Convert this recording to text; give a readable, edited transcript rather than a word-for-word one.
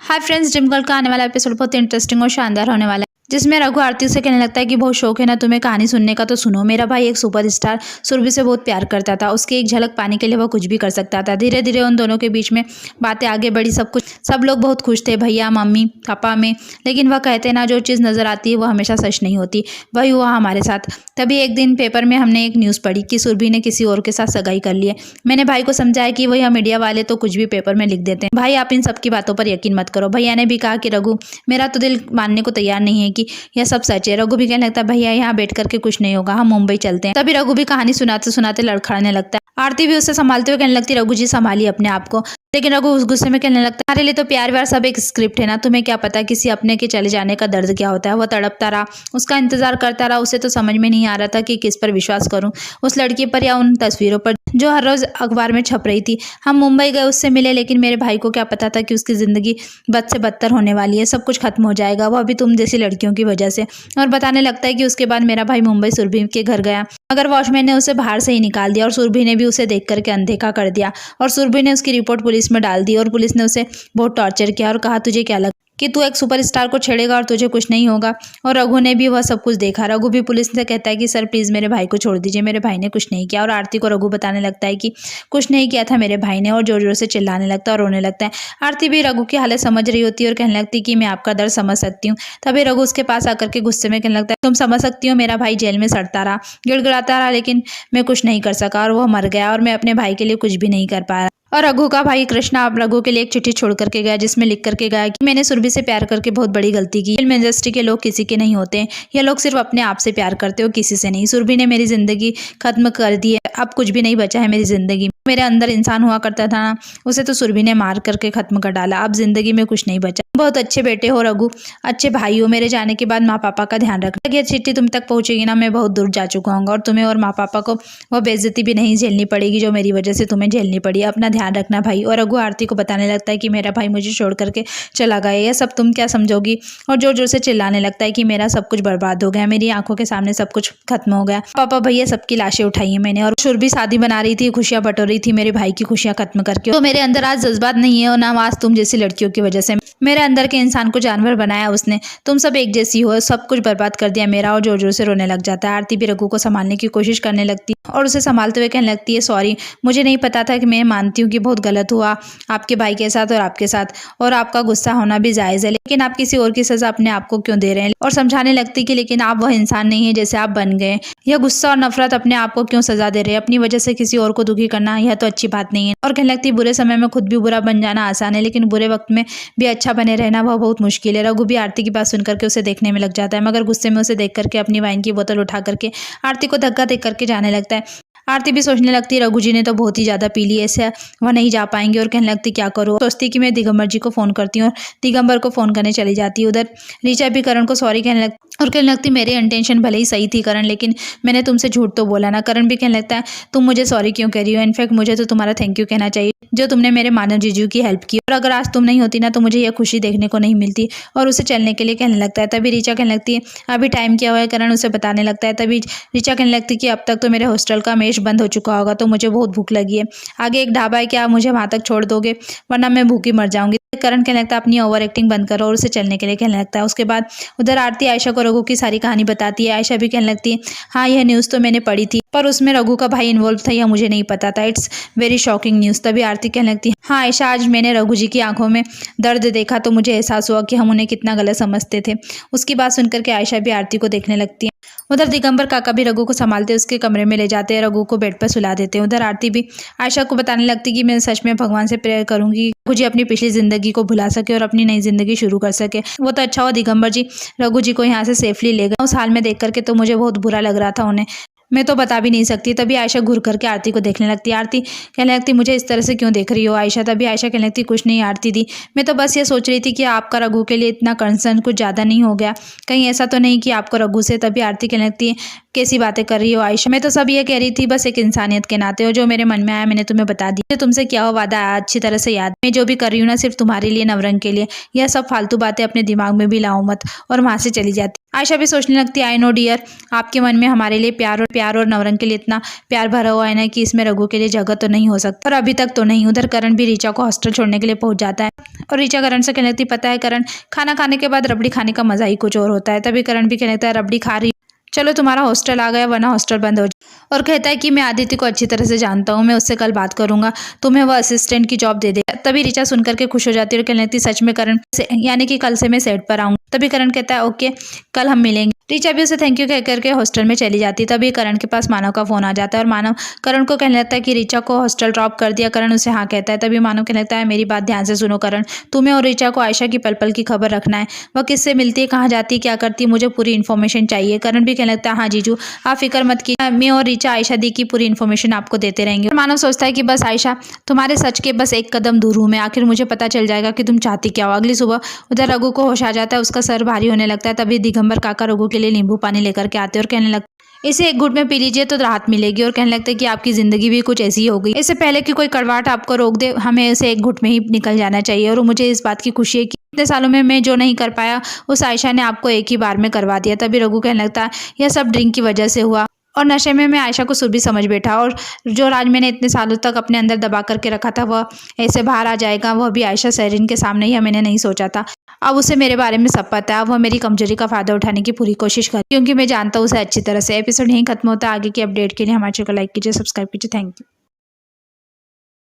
Hi friends, dream girl का आने वाला एपिसोड बहुत इंटरेस्टिंग और शानदार होने वाला है, जिसमें रघु आरती से कहने लगता है कि बहुत शौक है ना तुम्हें कहानी सुनने का, तो सुनो। मेरा भाई एक सुपरस्टार सुरभि से बहुत प्यार करता था। उसकी एक झलक पाने के लिए वह कुछ भी कर सकता था। धीरे धीरे उन दोनों के बीच में बातें आगे बढ़ी। सब लोग बहुत खुश थे, भैया, मम्मी, पापा में। लेकिन वह कहते ना, जो चीज़ नजर आती है वो हमेशा सच नहीं होती। वही हुआ हमारे साथ। तभी एक दिन पेपर में हमने एक न्यूज़ पढ़ी कि सुरभि ने किसी और के साथ सगाई कर ली है। मैंने भाई को समझाया कि वही मीडिया वाले तो कुछ भी पेपर में लिख देते हैं। भाई, आप इन सब की बातों पर यकीन मत करो। भैया ने भी कहा कि रघु, मेरा तो दिल मानने को तैयार नहीं है कि यह सब सच है। रघु भी कहने लगता है, भैया यहाँ बैठ करके कुछ नहीं होगा, हम मुंबई चलते हैं। तभी रघु भी कहानी सुनाते सुनाते लड़खड़ाने लगता है। आरती भी उसे संभालते हुए कहने लगती है, रघु जी संभालिए अपने आप को। लेकिन रघु उस गुस्से में कहने लगता है, हमारे लिए तो प्यार व्यार सब एक स्क्रिप्ट है ना, तुम्हें क्या पता किसी अपने के चले जाने का दर्द क्या होता है। वह तड़पता रहा, उसका इंतजार करता रहा। उसे तो समझ में नहीं आ रहा था कि किस पर विश्वास करूं, उस लड़की पर या उन तस्वीरों पर जो हर रोज अखबार में छप रही थी। हम मुंबई गए, उससे मिले, लेकिन मेरे भाई को क्या पता था कि उसकी जिंदगी बद से बदतर होने वाली है। सब कुछ खत्म हो जाएगा, वह भी तुम जैसी लड़कियों की वजह से। और बताने लगता है कि उसके बाद मेरा भाई मुंबई सुरभि के घर गया, मगर वॉचमैन ने उसे बाहर से ही निकाल दिया और सुरभि ने भी उसे देख करके अनदेखा कर दिया। और सुरभि ने उसकी रिपोर्ट पुलिस में डाल दी और पुलिस ने उसे बहुत टॉर्चर किया और कहा, तुझे क्या लगा कि तू एक सुपरस्टार को छेड़ेगा और तुझे कुछ नहीं होगा। और रघु ने भी वह सब कुछ देखा। रघु भी पुलिस से कहता है कि सर प्लीज़ मेरे भाई को छोड़ दीजिए, मेरे भाई ने कुछ नहीं किया। और आरती को रघु बताने लगता है कि कुछ नहीं किया था मेरे भाई ने, और जोर जोर से चिल्लाने लगता है और रोने लगता है। आरती भी रघु की हालत समझ रही होती है और कहने लगती है कि मैं आपका दर्द समझ सकती हूँ। तभी रघु उसके पास आकर के गुस्से में कहने लगता है, तुम समझ सकती हो, मेरा भाई जेल में सड़ता रहा, गिड़गिड़ाता रहा, लेकिन मैं कुछ नहीं कर सका और वह मर गया और मैं अपने भाई के लिए कुछ भी नहीं कर पाया। और रघु का भाई कृष्णा अब रघु के लिए एक चिट्ठी छोड़ करके गया, जिसमें लिख करके गया कि मैंने सुरभि से प्यार करके बहुत बड़ी गलती की। फिल्म इंडस्ट्री के लोग किसी के नहीं होते, ये लोग सिर्फ अपने आप से प्यार करते हो, किसी से नहीं। सुरभि ने मेरी जिंदगी खत्म कर दी है, अब कुछ भी नहीं बचा है मेरी जिंदगी में। मेरे अंदर इंसान हुआ करता था ना, उसे तो सुरभि ने मार करके खत्म कर डाला। अब जिंदगी में कुछ नहीं बचा। बहुत अच्छे बेटे हो रघु, अच्छे भाई हो। मेरे जाने के बाद माँ पापा का ध्यान रखना। ये चिट्ठी तुम तक पहुंचेगी ना, मैं बहुत दूर जा चुका हूँ और तुम्हें और माँ पापा को वह बेइज्जती भी नहीं झेलनी पड़ेगी जो मेरी वजह से तुम्हें झेलनी पड़ी। अपना ध्यान रखना भाई। और रघु आरती को बताने लगता है कि मेरा भाई मुझे छोड़ करके चला गया, यह सब तुम क्या समझोगी। और जोर जोर से चिल्लाने लगता है कि मेरा सब कुछ बर्बाद हो गया, मेरी आंखों के सामने सब कुछ खत्म हो गया। पापा, भैया, सबकी लाशें उठाई है मैंने, और सुरभि शादी बना रही थी, खुशियां बटोर रही थी मेरे भाई की खुशियां खत्म करके। तो मेरे अंदर आज जज्बात नहीं है और ना आज तुम जैसी लड़कियों की वजह से। मेरे अंदर के इंसान को जानवर बनाया उसने। तुम सब एक जैसी हो, सब कुछ बर्बाद कर दिया मेरा। और जोर जोर से रोने लग जाता है। आरती भी रघु को संभालने की कोशिश करने लगती है और उसे संभालते हुए कहने लगती है, सॉरी, मुझे नहीं पता था कि मैं मानती हूँ कि बहुत गलत हुआ आपके भाई के साथ और आपके साथ, और आपका गुस्सा होना भी जायज़ है, लेकिन आप किसी और की सजा अपने आप को क्यों दे रहे हैं। और समझाने लगती कि लेकिन आप वह इंसान नहीं है जैसे आप बन गए। यह गुस्सा और नफरत अपने आप को क्यों सजा दे रहे हैं, अपनी वजह से किसी और को दुखी करना, यह तो अच्छी बात नहीं है। और कहने लगती, बुरे समय में खुद भी बुरा बन जाना आसान है, लेकिन बुरे वक्त में भी अच्छा बने रहना वह बहुत मुश्किल है। रघु भी आरती की बात सुन करके उसे देखने में लग जाता है, मगर गुस्से में उसे देख करके अपनी वाइन की बोतल उठा करके आरती को धक्का दे करके जाने लगता है। आरती भी सोचने लगती है, रघु जी ने तो बहुत ही ज़्यादा पी ली, ऐसे वह नहीं जा पाएंगे। और कहने लगती, क्या करूँ। सोचती कि मैं दिगंबर जी को फ़ोन करती हूँ और दिगंबर को फ़ोन करने चली जाती है। उधर ऋचा भी करण को सॉरी कहने लगती और कहने लगती, मेरी इंटेंशन भले ही सही थी करण, लेकिन मैंने तुमसे झूठ तो बोला ना। करण भी कहने लगता है, तुम मुझे सॉरी क्यों कह रही हो, इनफैक्ट मुझे तो तुम्हारा थैंक यू कहना चाहिए जो तुमने मेरे मानव जीजू की हेल्प की, और अगर आज तुम नहीं होती ना तो मुझे यह खुशी देखने को नहीं मिलती। और उसे चलने के लिए कहने लगता है। तभी ऋचा कहने लगती है, अभी टाइम क्या हुआ है। करण उसे बताने लगता है। तभी ऋचा कहने लगती है कि अब तक तो मेरे हॉस्टल का मेश बंद हो चुका होगा, तो मुझे बहुत भूख लगी है। आगे एक ढाबा है, क्या आप मुझे वहाँ तक छोड़ दोगे, वरना मैं भूखी मर जाऊंगी। करण कहने लगता है, अपनी ओवर एक्टिंग बंद करो, और उसे चलने के लिए कहने लगता है। उसके बाद उधर आरती आयशा को रघु की सारी कहानी बताती है। आयशा भी कहने लगती है, हाँ यह न्यूज़ तो मैंने पढ़ी थी, पर उसमें रघु का भाई इन्वॉल्व था, यह मुझे नहीं पता था। It's very shocking news. तभी आरती कहने लगती है, हाँ आयशा, आज मैंने रघु जी की आंखों में दर्द देखा तो मुझे एहसास हुआ कि हम उन्हें कितना गलत समझते थे। उसकी बात सुनकर के आयशा भी आरती को देखने लगती है। उधर दिगंबर काका भी रघु को संभालते उसके कमरे में ले जाते हैं, रघु को बेड पर सुला देते हैं। उधर आरती भी आयशा को बताने लगती कि मैं सच में भगवान से प्रेयर करूंगी रघु जी अपनी पिछली जिंदगी को भुला सके और अपनी नई जिंदगी शुरू कर सके। वो तो अच्छा हुआ दिगंबर जी रघु जी को यहाँ से सेफली ले गए। उस हाल में देख करके तो मुझे बहुत बुरा लग रहा था उन्हें, मैं तो बता भी नहीं सकती। तभी आयशा घूर करके आरती को देखने लगती है। आरती कहने लगती, मुझे इस तरह से क्यों देख रही हो आयशा। तभी आयशा कहने लगती, कुछ नहीं आरती दी, मैं तो बस ये सोच रही थी कि आपका रघु के लिए इतना कंसर्न कुछ ज़्यादा नहीं हो गया, कहीं ऐसा तो नहीं कि आपको रघु से। तभी आरती कहने लगती है, कैसी बातें कर रही हो आयशा, मैं तो सब ये कह रही थी बस एक इंसानियत के नाते, और जो मेरे मन में आया मैंने तुम्हें बता दी। जो तुमसे क्या हुआ वादा आया अच्छी तरह से याद, मैं जो भी कर रही हूँ ना सिर्फ तुम्हारे लिए, नवरंग के लिए। यह सब फालतू बातें अपने दिमाग में भी लाओ मत। और वहाँ से चली जाती। आयशा भी सोचने लगती है, आई नो डियर, आपके मन में हमारे लिए प्यार और नवरंग के लिए इतना प्यार भरा हुआ है ना कि इसमें रघु के लिए जगह तो नहीं हो सकता, और अभी तक तो नहीं। उधर करण भी ऋचा को हॉस्टल छोड़ने के लिए पहुंच जाता है और ऋचा करण से कहने लगती, पता है करण, खाना खाने के बाद रबड़ी खाने का मजा ही कुछ और होता है। तभी करण भी कहने लगता है, रबड़ी खा रही, चलो तुम्हारा हॉस्टल आ गया, वरना हॉस्टल बंद हो जाए। और कहता है कि मैं आदित्य को अच्छी तरह से जानता हूँ, मैं उससे कल बात करूंगा, तुम्हें वो असिस्टेंट की जॉब दे देगा। तभी ऋचा सुनकर के खुश हो जाती है और कहने लगती, सच में करण, यानी कि कल से मैं सेट पर आऊंगा। तभी करण कहता है, ओके, कल हम मिलेंगे। ऋचा भी उसे थैंक यू कह करके हॉस्टल में चली जाती है। तभी करण के पास मानव का फोन आ जाता है और मानव करण को कहने लगता है कि ऋचा को हॉस्टल ड्रॉप कर दिया। करण उसे हाँ कहता है। तभी मानव कहने लगता है, मेरी बात ध्यान से सुनो करण, तुम्हें और ऋचा को आयशा की पल पल की खबर रखना है, वह किससे मिलती है, कहाँ जाती है, क्या करती है, मुझे पूरी इन्फॉर्मेशन चाहिए। करण भी कहने लगता है, हाँ जीजू, आप फिक्र मत कीजिए, मैं और ऋचा आयशा दी की पूरी इन्फॉर्मेशन आपको देते रहेंगे। मानव सोचता है कि बस आयशा, तुम्हारे सच के बस एक कदम दूर हूं मैं, आखिर मुझे पता चल जाएगा कि तुम चाहती क्या हो। अगली सुबह उधर रघु को होश आ जाता है, उसका सर भारी होने लगता है। तभी दिगंबर काका रघु के लिए नींबू पानी लेकर के आते हैं और कहने लगते, इसे एक घुट में पी लीजिए तो राहत मिलेगी। और कहने लगता है कि आपकी जिंदगी भी कुछ ऐसी ही हो गई, इससे पहले कि कोई कड़वाहट आपको रोक दे, हमें इसे एक घुट में ही निकल जाना चाहिए। और मुझे इस बात की खुशी है कि इतने सालों में मैं जो नहीं कर पाया, उस आयशा ने आपको एक ही बार में करवा दिया। तभी रघु कहने लगता है, यह सब ड्रिंक की वजह से हुआ, और नशे में मैं आयशा को सुर भी समझ बैठा, और जो राज मैंने इतने सालों तक अपने अंदर दबा करके रखा था, वह ऐसे बाहर आ जाएगा, वह भी आयशा सहरीन के सामने ही, मैंने नहीं सोचा था। अब उसे मेरे बारे में सब पता है, अब वह मेरी कमजोरी का फायदा उठाने की पूरी कोशिश कर, क्योंकि मैं जानता हूँ उसे अच्छी तरह से। एपिसोड यहीं खत्म होता है। आगे की अपडेट के लिए हमारे चैनल को लाइक कीजिए, सब्सक्राइब कीजिए। Thank you.